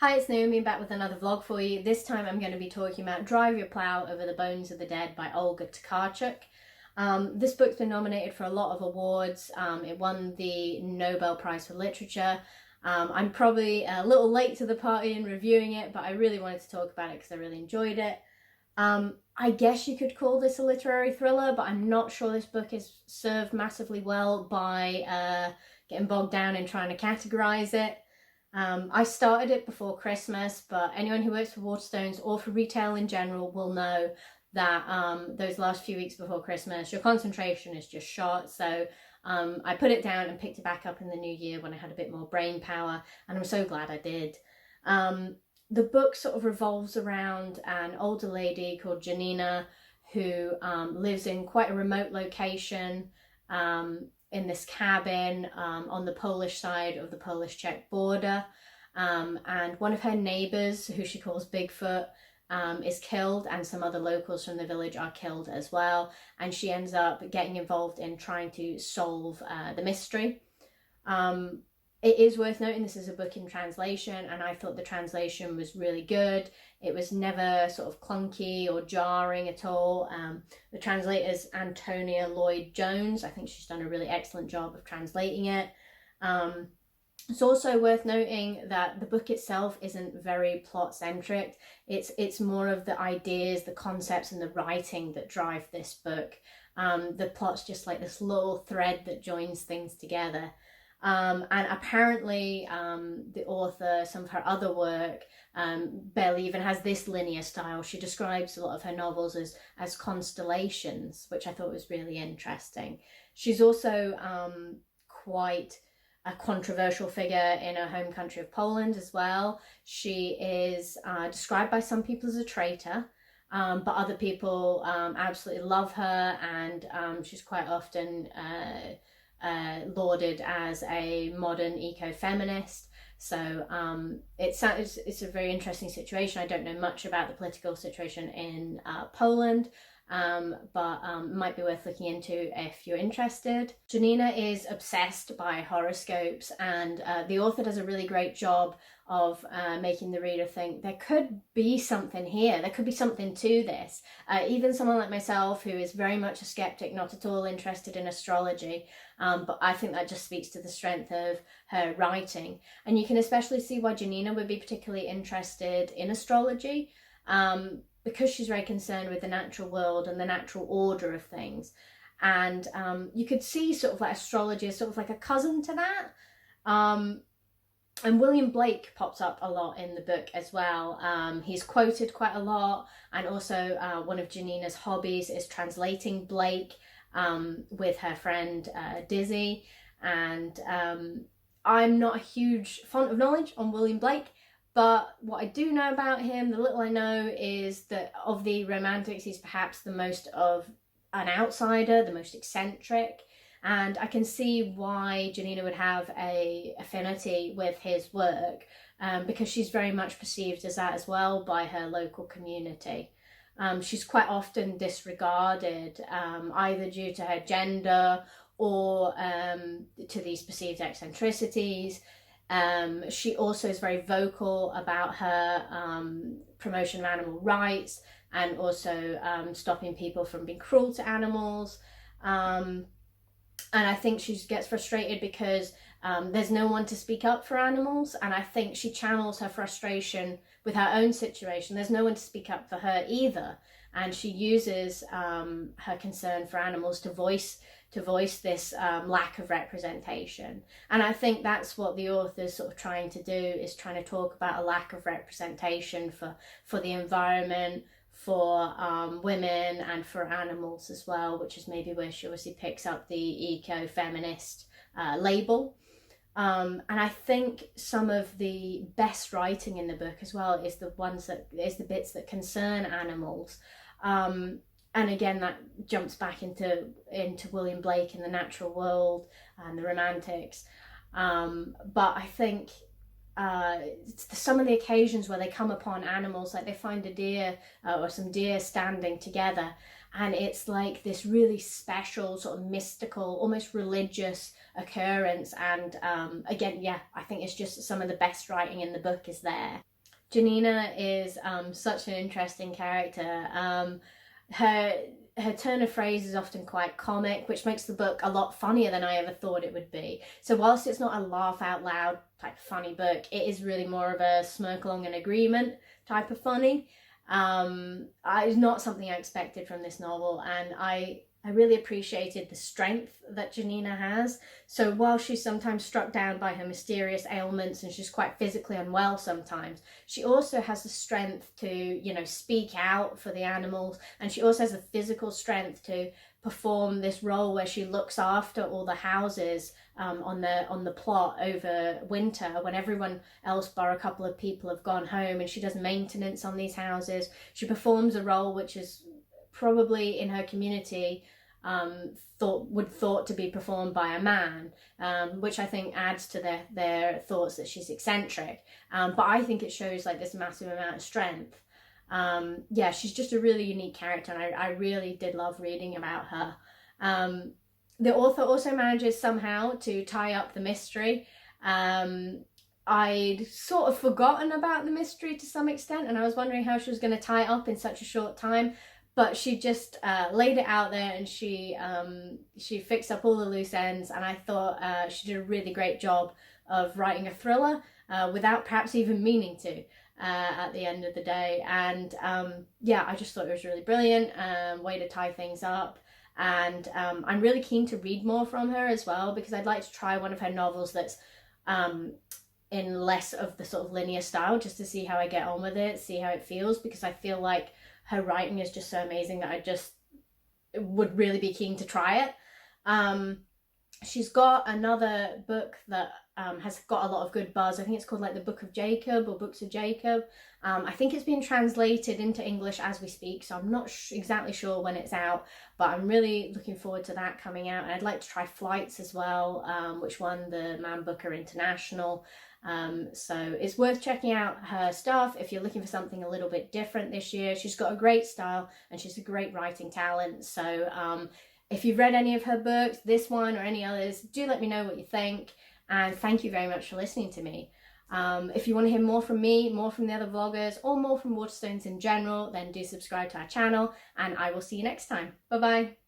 Hi, it's Naomi back with another vlog for you. This time I'm going to be talking about Drive Your Plow Over the Bones of the Dead by Olga Tokarczuk. This book's been nominated for a lot of awards. It won the Nobel Prize for Literature. I'm probably a little late to the party in reviewing it, but I really wanted to talk about it because I really enjoyed it. I guess you could call this a literary thriller, but I'm not sure this book is served massively well by getting bogged down in trying to categorize it. I started it before Christmas, but anyone who works for Waterstones or for retail in general will know that those last few weeks before Christmas, your concentration is just shot. So I put it down and picked it back up in the new year when I had a bit more brain power, and I'm so glad I did. The book sort of revolves around an older lady called Janina who lives in quite a remote location in this cabin on the Polish side of the Polish-Czech border, and one of her neighbours, who she calls Bigfoot, is killed, and some other locals from the village are killed as well, and she ends up getting involved in trying to solve the mystery. It is worth noting this is a book in translation, and I thought the translation was really good. It was never sort of clunky or jarring at all. The translator's Antonia Lloyd-Jones. I think she's done a really excellent job of translating it. It's also worth noting that the book itself isn't very plot-centric. It's more of the ideas, the concepts, and the writing that drive this book. The plot's just like this little thread that joins things together. And apparently the author, some of her other work, barely even has this linear style. She describes a lot of her novels as constellations, which I thought was really interesting. She's also quite a controversial figure in her home country of Poland as well. She is described by some people as a traitor, but other people absolutely love her, and she's quite often lauded as a modern eco-feminist. So it's a very interesting situation. I don't know much about the political situation in Poland, but might be worth looking into if you're interested. Janina is obsessed by horoscopes, and the author does a really great job of making the reader think there could be something here, there could be something to this. Even someone like myself, who is very much a skeptic, not at all interested in astrology, but I think that just speaks to the strength of her writing. And you can especially see why Janina would be particularly interested in astrology, because she's very concerned with the natural world and the natural order of things. And you could see sort of like astrology as sort of like a cousin to that. And William Blake pops up a lot in the book as well. He's quoted quite a lot, and also one of Janina's hobbies is translating Blake with her friend Dizzy. And I'm not a huge font of knowledge on William Blake, but what I do know about him, the little I know, is that of the romantics, he's perhaps the most of an outsider, the most eccentric. And I can see why Janina would have a affinity with his work, because she's very much perceived as that as well by her local community. She's quite often disregarded, either due to her gender or to these perceived eccentricities. She also is very vocal about her promotion of animal rights, and also stopping people from being cruel to animals. And I think she gets frustrated because there's no one to speak up for animals, and I think she channels her frustration with her own situation. There's no one to speak up for her either, and she uses her concern for animals to voice this lack of representation. And I think that's what the author's sort of trying to do, is trying to talk about a lack of representation for the environment, for women, and for animals as well, which is maybe where she obviously picks up the eco-feminist label. And I think some of the best writing in the book as well is the bits that concern animals. And again, that jumps back into William Blake and the natural world and the romantics. But I think some of the occasions where they come upon animals, like they find a deer or some deer standing together, and it's like this really special, sort of mystical, almost religious occurrence. And again, yeah, I think it's just some of the best writing in the book is there. Janina is such an interesting character. Her turn of phrase is often quite comic, which makes the book a lot funnier than I ever thought it would be. So whilst it's not a laugh out loud type funny book, it is really more of a smirk along in agreement type of funny. It's not something I expected from this novel, and I really appreciated the strength that Janina has. So while she's sometimes struck down by her mysterious ailments and she's quite physically unwell sometimes, she also has the strength to, you know, speak out for the animals, and she also has the physical strength to perform this role where she looks after all the houses on the plot over winter when everyone else bar a couple of people have gone home, and she does maintenance on these houses. She performs a role which is probably in her community thought to be performed by a man, which I think adds to their thoughts that she's eccentric. But I think it shows like this massive amount of strength. Yeah, she's just a really unique character, and I really did love reading about her. The author also manages somehow to tie up the mystery. I'd sort of forgotten about the mystery to some extent, and I was wondering how she was going to tie it up in such a short time. But she just laid it out there, and she fixed up all the loose ends, and I thought she did a really great job of writing a thriller without perhaps even meaning to at the end of the day. And yeah, I just thought it was really brilliant way to tie things up. And I'm really keen to read more from her as well, because I'd like to try one of her novels that's in less of the sort of linear style, just to see how I get on with it, see how it feels, because I feel like her writing is just so amazing that I just would really be keen to try it. She's got another book that has got a lot of good buzz. I think it's called like the Book of Jacob or Books of Jacob. I think it's being translated into English as we speak, so I'm not exactly sure when it's out, but I'm really looking forward to that coming out. And I'd like to try Flights as well, which won the Man Booker International. So it's worth checking out her stuff if you're looking for something a little bit different this year. She's got a great style and she's a great writing talent. So if you've read any of her books, this one or any others, do let me know what you think. And thank you very much for listening to me. If you want to hear more from me, more from the other vloggers, or more from Waterstones in general, then do subscribe to our channel, and I will see you next time. Bye bye.